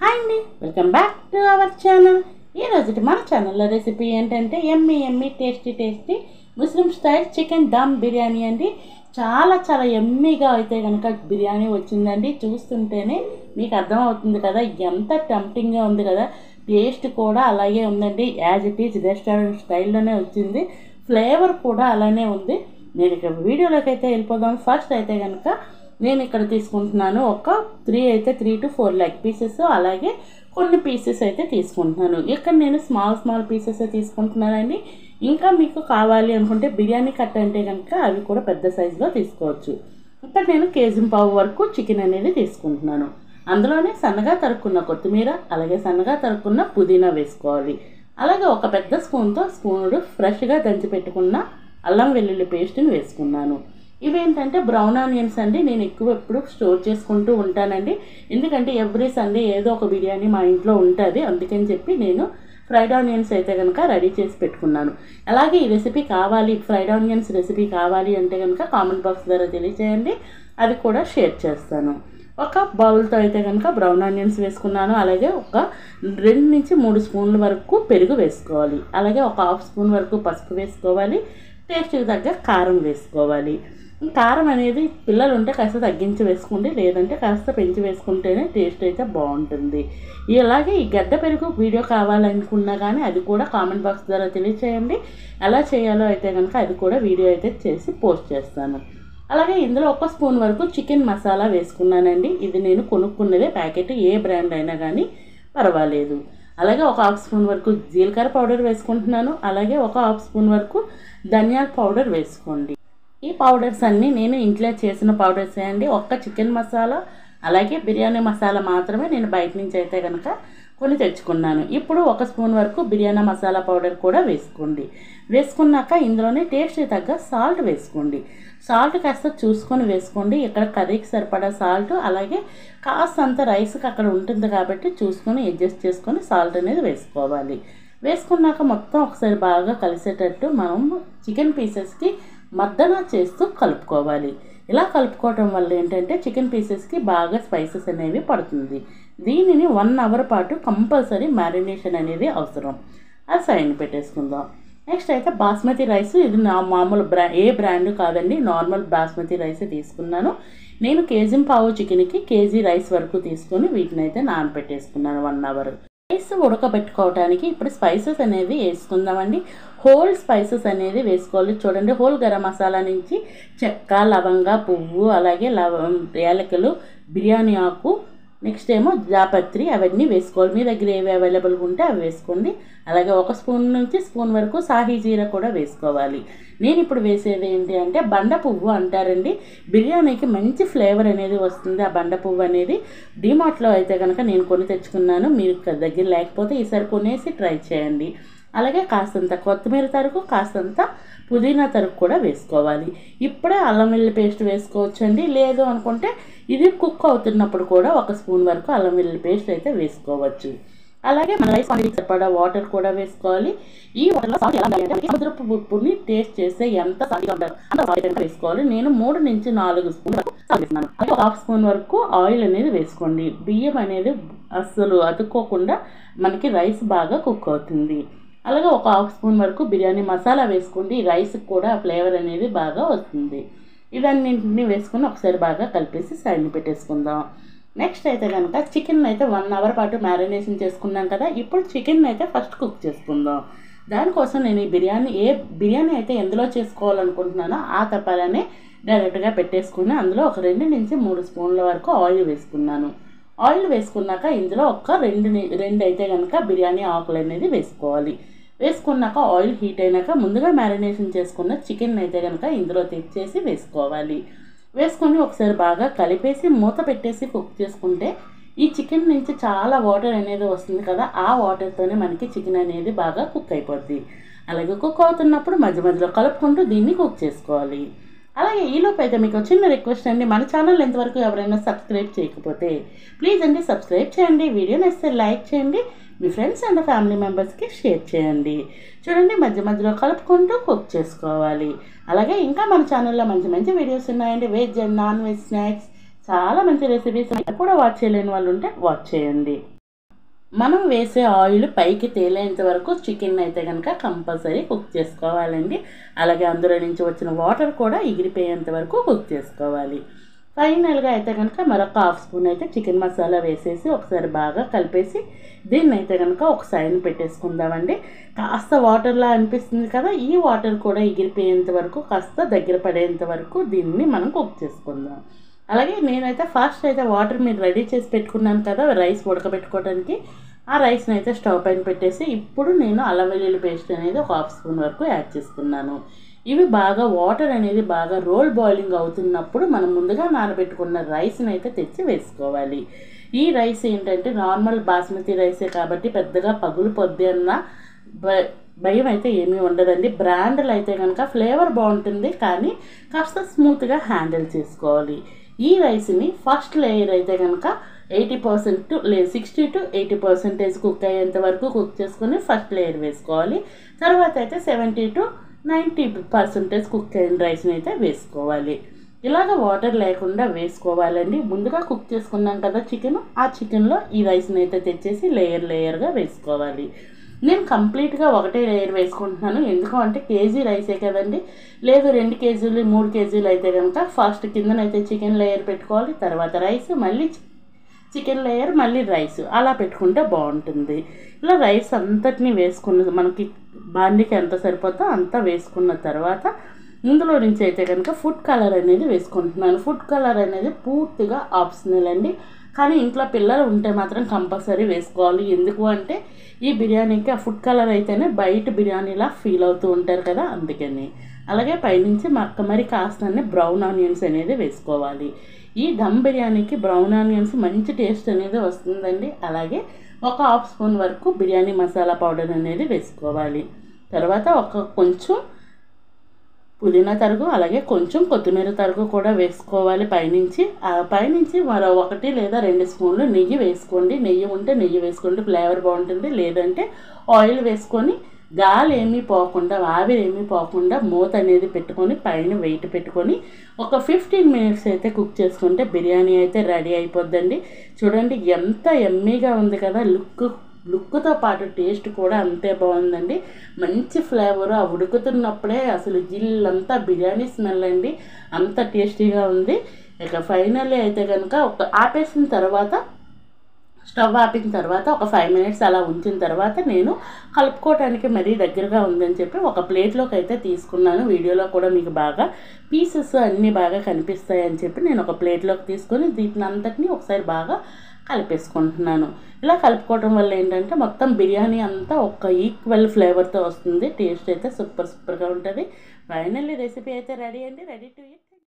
Hi అండి, welcome back to our channel. ఈ రోజు మన ఛానల్లో రెసిపీ ఏంటంటే ఎమ్మీ టేస్టీ ముస్లిం స్టైల్ చికెన్ దమ్ బిర్యానీ అండి. చాలా చాలా ఎమ్మీగా అయితే కనుక బిర్యానీ వచ్చిందండి. చూస్తుంటేనే మీకు అర్థమవుతుంది కదా ఎంత టెంప్టింగ్గా ఉంది కదా. టేస్ట్ కూడా అలాగే ఉందండి, యాజ్ ఇట్ ఈజ్ రెస్టారెంట్ స్టైల్లోనే వచ్చింది. ఫ్లేవర్ కూడా అలానే ఉంది. నేను ఇక వీడియోలోకి అయితే వెళ్ళిపోదాం. ఫస్ట్ అయితే కనుక నేను ఇక్కడ తీసుకుంటున్నాను ఒక 3 to 4 లెగ్ పీసెస్, అలాగే కొన్ని పీసెస్ అయితే తీసుకుంటున్నాను. ఇక్కడ నేను స్మాల్ పీసెస్ తీసుకుంటున్నానండి. ఇంకా మీకు కావాలి అనుకుంటే బిర్యానీ కట్ అంటే కనుక అవి కూడా పెద్ద సైజులో తీసుకోవచ్చు. ఇక్కడ నేను 1.5 kg వరకు చికెన్ అనేది తీసుకుంటున్నాను. అందులోనే సన్నగా తరుక్కున్న కొత్తిమీర, అలాగే సన్నగా తరుక్కున్న పుదీనా వేసుకోవాలి. అలాగే ఒక పెద్ద స్పూనుడు ఫ్రెష్గా దంచి పెట్టుకున్న అల్లం వెల్లుల్లి పేస్ట్ని వేసుకున్నాను. ఇవేంటంటే బ్రౌన్ ఆనియన్స్ అండి. నేను ఎప్పుడు స్టోర్ చేసుకుంటూ ఉంటానండి, ఎందుకంటే ఎవ్రీ సండే ఏదో ఒక బిర్యానీ మా ఇంట్లో ఉంటుంది. అందుకని చెప్పి నేను ఫ్రైడ్ ఆనియన్స్ అయితే కనుక రెడీ చేసి పెట్టుకున్నాను. అలాగే ఈ రెసిపీ కావాలి, ఫ్రైడ్ ఆనియన్స్ రెసిపీ కావాలి అంటే కనుక కామెంట్ బాక్స్ ద్వారా తెలియజేయండి, అది కూడా షేర్ చేస్తాను. ఒక బౌల్తో అయితే కనుక బ్రౌన్ ఆనియన్స్ వేసుకున్నాను. అలాగే ఒక 2 నుంచి 3 స్పూన్ల వరకు పెరుగు వేసుకోవాలి. అలాగే ఒక 1/2 స్పూన్ వరకు పసుపు వేసుకోవాలి. టేస్ట్కి తగ్గ కారం వేసుకోవాలి. కారం అనేది పిల్లలు ఉంటే కాస్త తగ్గించి వేసుకోండి, లేదంటే కాస్త పెంచి వేసుకుంటేనే టేస్ట్ అయితే బాగుంటుంది. ఇలాగే ఈ గడ్డ పెరుగు వీడియో కావాలనుకున్నా కానీ అది కూడా కామెంట్ బాక్స్ ద్వారా తెలియచేయండి. ఎలా చేయాలో అయితే కనుక అది కూడా వీడియో అయితే చేసి పోస్ట్ చేస్తాను. అలాగే ఇందులో 1 స్పూన్ వరకు చికెన్ మసాలా వేసుకున్నానండి. ఇది నేను కొనుక్కున్నదే ప్యాకెట్, ఏ బ్రాండ్ అయినా కానీ పర్వాలేదు. అలాగే ఒక 1/2 స్పూన్ వరకు జీలకర్ర పౌడర్ వేసుకుంటున్నాను. అలాగే ఒక 1/2 స్పూన్ వరకు ధనియాల పౌడర్ వేసుకోండి. ఈ పౌడర్స్ అన్నీ నేను ఇంట్లో చేసిన పౌడర్స్ అండి. ఒక్క చికెన్ మసాలా అలాగే బిర్యానీ మసాలా మాత్రమే నేను బయట నుంచి అయితే కనుక కొని తెచ్చుకున్నాను. ఇప్పుడు 1 స్పూన్ వరకు బిర్యానీ మసాలా పౌడర్ కూడా వేసుకోండి. వేసుకున్నాక ఇందులోనే టేస్ట్కి తగ్గ సాల్ట్ వేసుకోండి. సాల్ట్ కాస్త చూసుకొని వేసుకోండి. ఇక్కడ కర్రీకి సరిపడా సాల్ట్, అలాగే కాస్తంత రైస్కి అక్కడ ఉంటుంది కాబట్టి చూసుకొని అడ్జస్ట్ చేసుకొని సాల్ట్ అనేది వేసుకోవాలి. వేసుకున్నాక మొత్తం ఒకసారి బాగా కలిసేటట్టు మనం చికెన్ పీసెస్కి మద్దన చేస్తూ కలుపుకోవాలి. ఇలా కలుపుకోవటం వల్ల ఏంటంటే చికెన్ పీసెస్కి బాగా స్పైసెస్ అనేవి పడుతుంది. దీనిని 1 అవర్ పాటు కంపల్సరీ మ్యారినేషన్ అనేది అవసరం. అది సైడ్ పెట్టేసుకుందాం. నెక్స్ట్ అయితే బాస్మతి రైస్. ఇది నా మామూలు ఏ బ్రాండ్ కాదండి, నార్మల్ బాస్మతి రైస్ తీసుకున్నాను. నేను 1.5 kg చికెన్కి 1 kg రైస్ వరకు తీసుకొని వీటిని అయితే నానబెట్టేసుకున్నాను 1 అవర్. రైస్ ఉడకబెట్టుకోవడానికి ఇప్పుడు స్పైసెస్ అనేది వేసుకుందామండి. హోల్ స్పైసెస్ అనేది వేసుకోవాలి. చూడండి, హోల్ గరం మసాలా నుంచి చెక్క, లవంగ, పువ్వు, అలాగే యాలకులు, బిర్యానీ ఆకు, నెక్స్ట్ ఏమో జాపత్రి, అవన్నీ వేసుకోవాలి. మీ దగ్గర ఏవి అవైలబుల్గా ఉంటే అవి వేసుకోండి. అలాగే 1 స్పూన్ నుంచి స్పూన్ వరకు సాహీ జీరా కూడా వేసుకోవాలి. నేను ఇప్పుడు వేసేది ఏంటి అంటే బండ పువ్వు అంటారండి. బిర్యానీకి మంచి ఫ్లేవర్ అనేది వస్తుంది. ఆ బండ పువ్వు అనేది డిమార్ట్లో అయితే కనుక నేను కొని తెచ్చుకున్నాను. మీరు దగ్గర లేకపోతే ఈసారి కొనేసి ట్రై చేయండి. అలాగే కాస్తంత కొత్తిమీర తరుగు, కాస్తంత పుదీనా తరుగు కూడా వేసుకోవాలి. ఇప్పుడే అల్లం వెల్లుల్లి పేస్ట్ వేసుకోవచ్చండి. లేదు అనుకుంటే ఇది కుక్ అవుతున్నప్పుడు కూడా 1 స్పూన్ వరకు అల్లం వెల్లుల్లి పేస్ట్ అయితే వేసుకోవచ్చు. అలాగే మన రైస్ క్వాంటిటీకి సరిపడా వాటర్ కూడా వేసుకోవాలి. ఈ వాటర్లో సాల్ట్ ఎలా ఉండాలి, సముద్రపు ఉప్పుని టేస్ట్ చేస్తే ఎంత సాల్ట్గా ఉండాలి అంత సాల్ట్ వేసుకోవాలి. నేను 3 నుంచి 4 స్పూన్ వరకు సాల్ట్ వేస్తున్నాను. అలాగే 1/2 స్పూన్ వరకు ఆయిల్ అనేది వేసుకోండి. బియ్యం అనేది అస్సలు అతుక్కోకుండా మనకి రైస్ బాగా కుక్ అవుతుంది. అలాగే ఒక 1/2 స్పూన్ వరకు బిర్యానీ మసాలా వేసుకోండి. రైస్కి కూడా ఫ్లేవర్ అనేది బాగా వస్తుంది. ఇవన్నింటినీ వేసుకొని ఒకసారి బాగా కలిపేసి సైడ్ని పెట్టేసుకుందాం. నెక్స్ట్ అయితే కనుక చికెన్ అయితే 1 అవర్ పాటు మ్యారినేషన్ చేసుకున్నాం కదా. ఇప్పుడు చికెన్ అయితే ఫస్ట్ కుక్ చేసుకుందాం. దానికోసం నేను ఈ బిర్యానీ అయితే ఎందులో చేసుకోవాలనుకుంటున్నానో ఆ తపాలనే డైరెక్ట్గా పెట్టేసుకుని అందులో ఒక 2 నుంచి 3 స్పూన్ల వరకు ఆయిల్ వేసుకున్నాను. ఆయిల్ వేసుకున్నాక ఇందులో ఒక 2 అయితే కనుక బిర్యానీ ఆకులు అనేది వేసుకోవాలి. వేసుకున్నాక ఆయిల్ హీట్ అయినాక ముందుగా మ్యారినేషన్ చేసుకున్న చికెన్ అయితే కనుక ఇందులో తెచ్చేసి వేసుకోవాలి. వేసుకొని ఒకసారి బాగా కలిపేసి మూత పెట్టేసి కుక్ చేసుకుంటే ఈ చికెన్ నుంచి చాలా వాటర్ అనేది వస్తుంది కదా. ఆ వాటర్తోనే మనకి చికెన్ అనేది బాగా కుక్ అయిపోద్ది. అలాగే కుక్ అవుతున్నప్పుడు మధ్య మధ్యలో కలుపుకుంటూ దీన్ని కుక్ చేసుకోవాలి. అలాగే ఈలోపు అయితే మీకు చిన్న రిక్వెస్ట్ అండి, మన ఛానల్ ఎంతవరకు ఎవరైనా సబ్స్క్రైబ్ చేయకపోతే ప్లీజ్ అండి సబ్స్క్రైబ్ చేయండి. వీడియో నచ్చితే లైక్ చేయండి. మీ ఫ్రెండ్స్ అండ్ ఫ్యామిలీ మెంబర్స్కి షేర్ చేయండి. చూడండి, మధ్య మధ్యలో కలుపుకుంటూ కుక్ చేసుకోవాలి. అలాగే ఇంకా మన ఛానల్లో మంచి మంచి వీడియోస్ ఉన్నాయండి. Veg and non veg snacks, చాలా మంచి రెసిపీస్ కూడా వాచ్ చేయలేని వాళ్ళు ఉంటే వాచ్ చేయండి. మనం వేసే ఆయిల్ పైకి తేలేంత వరకు చికెన్ అయితే కనుక కంపల్సరీ కుక్ చేసుకోవాలండి. అలాగే అందులో నుంచి వచ్చిన వాటర్ కూడా ఎగిరిపోయేంత వరకు కుక్ చేసుకోవాలి. ఫైనల్గా అయితే కనుక మరొక హాఫ్ స్పూన్ అయితే చికెన్ మసాలా వేసేసి ఒకసారి బాగా కలిపేసి దీన్ని అయితే కనుక ఒక సైడ్ పెట్టేసుకుందామండి. కాస్త వాటర్లా అనిపిస్తుంది కదా, ఈ వాటర్ కూడా ఎగిరిపోయేంత వరకు కాస్త దగ్గర పడేంత వరకు దీన్ని మనం కుక్ చేసుకుందాం. అలాగే నేనైతే ఫస్ట్ అయితే వాటర్ మీరు రెడీ చేసి పెట్టుకున్నాను కదా రైస్ ఉడకబెట్టుకోవడానికి, ఆ రైస్ని అయితే స్టవ్ పైన పెట్టేసి ఇప్పుడు నేను అల్లం వెల్లుల్లి పేస్ట్ అనేది ఒక హాఫ్ స్పూన్ వరకు యాడ్ చేసుకున్నాను. ఇవి బాగా వాటర్ అనేది బాగా రోల్ బాయిలింగ్ అవుతున్నప్పుడు మనం ముందుగా నానబెట్టుకున్న రైస్ని అయితే తెచ్చి వేసుకోవాలి. ఈ రైస్ ఏంటంటే నార్మల్ బాస్మతి రైసే కాబట్టి పెద్దగా పగులు పొద్దు అన్న భయం అయితే ఏమీ ఉండదండి. బ్రాండ్లు అయితే కనుక ఫ్లేవర్ బాగుంటుంది కానీ కాస్త స్మూత్గా హ్యాండిల్ చేసుకోవాలి. ఈ రైస్ని ఫస్ట్ లేయర్ అయితే కనుక 80% లేదు 60 to 80% కుక్ అయ్యేంత వరకు కుక్ చేసుకొని ఫస్ట్ లేయర్ వేసుకోవాలి. తర్వాత అయితే 70 to 90% కుక్ అయిన రైస్ని అయితే వేసుకోవాలి. ఇలాగ వాటర్ లేకుండా వేసుకోవాలండి. ముందుగా కుక్ చేసుకున్నాం కదా చికెన్, ఆ చికెన్లో ఈ రైస్ని అయితే తెచ్చేసి లేయర్గా వేసుకోవాలి. నేను కంప్లీట్గా ఒకటే లేయర్ వేసుకుంటున్నాను. ఎందుకు అంటే కేజీ రైసే కదండి. లేదు 2 కేజీలు 3 కేజీలు అయితే కనుక ఫస్ట్ కిందనైతే చికెన్ లేయర్ పెట్టుకోవాలి, తర్వాత రైస్, మళ్ళీ చికెన్ లేయర్, మళ్ళీ రైస్, అలా పెట్టుకుంటే బాగుంటుంది. ఇలా రైస్ అంతటినీ వేసుకున్న మనకి బాండికి ఎంత సరిపోతుందో అంతా వేసుకున్న తర్వాత ఇందులో నుంచి అయితే కనుక ఫుడ్ కలర్ అనేది వేసుకుంటున్నాను. ఫుడ్ కలర్ అనేది పూర్తిగా ఆప్షనల్ అండి, కానీ ఇంట్లో పిల్లలు ఉంటే మాత్రం కంపల్సరీ వేసుకోవాలి. ఎందుకు అంటే ఈ బిర్యానీకి ఆ ఫుడ్ కలర్ అయితేనే బయట బిర్యానీలా ఫీల్ అవుతూ ఉంటారు కదా, అందుకని. అలాగే పైనుంచి మరి కాస్త బ్రౌన్ ఆనియన్స్ అనేది వేసుకోవాలి. ఈ దమ్ బిర్యానీకి బ్రౌన్ ఆనియన్స్ మంచి టేస్ట్ అనేది వస్తుందండి. అలాగే ఒక హాఫ్ స్పూన్ వరకు బిర్యానీ మసాలా పౌడర్ అనేది వేసుకోవాలి. తర్వాత కొంచెం పుదీనా తరుగు, అలాగే కొంచెం కొత్తిమీర తరుగు కూడా వేసుకోవాలి పైనుంచి మరో 1 లేదా 2 స్పూన్లు నెయ్యి వేసుకోండి. నెయ్యి ఉంటే నెయ్యి వేసుకోండి, ఫ్లేవర్ బాగుంటుంది. లేదంటే ఆయిల్ వేసుకొని గాలి ఏమీ పోకుండా, ఆవిరి ఏమీ పోకుండా మూత అనేది పెట్టుకొని పైన వెయిట్ పెట్టుకొని ఒక 15 మినిట్స్ అయితే కుక్ చేసుకుంటే బిర్యానీ అయితే రెడీ అయిపోద్దండి. చూడండి ఎంత యమ్మీగా ఉంది కదా, లుక్తో పాటు టేస్ట్ కూడా అంతే బాగుందండి. మంచి ఫ్లేవర్, ఆ ఉడుకుతున్నప్పుడే అసలు జిల్లంతా బిర్యానీ స్మెల్ అండి, అంత టేస్టీగా ఉంది. ఇక ఫైనల్లీ అయితే కనుక స్టవ్ ఆపిన తర్వాత ఒక 5 మినిట్స్ అలా ఉంచిన తర్వాత నేను కలుపుకోవడానికి మరీ దగ్గరగా ఉందని చెప్పి ఒక ప్లేట్లోకి అయితే తీసుకున్నాను. వీడియోలో కూడా మీకు బాగా పీసెస్ అన్నీ బాగా కనిపిస్తాయని చెప్పి నేను ఒక ప్లేట్లోకి తీసుకొని దీన్ని అంతటినీ ఒకసారి బాగా కలిపేసుకుంటున్నాను. ఇలా కలుపుకోవడం వల్ల ఏంటంటే మొత్తం బిర్యానీ అంతా ఒక ఈక్వల్ ఫ్లేవర్తో వస్తుంది. టేస్ట్ అయితే సూపర్గా ఉంటుంది. ఫైనల్లీ రెసిపీ అయితే రెడీ టు ఈట్.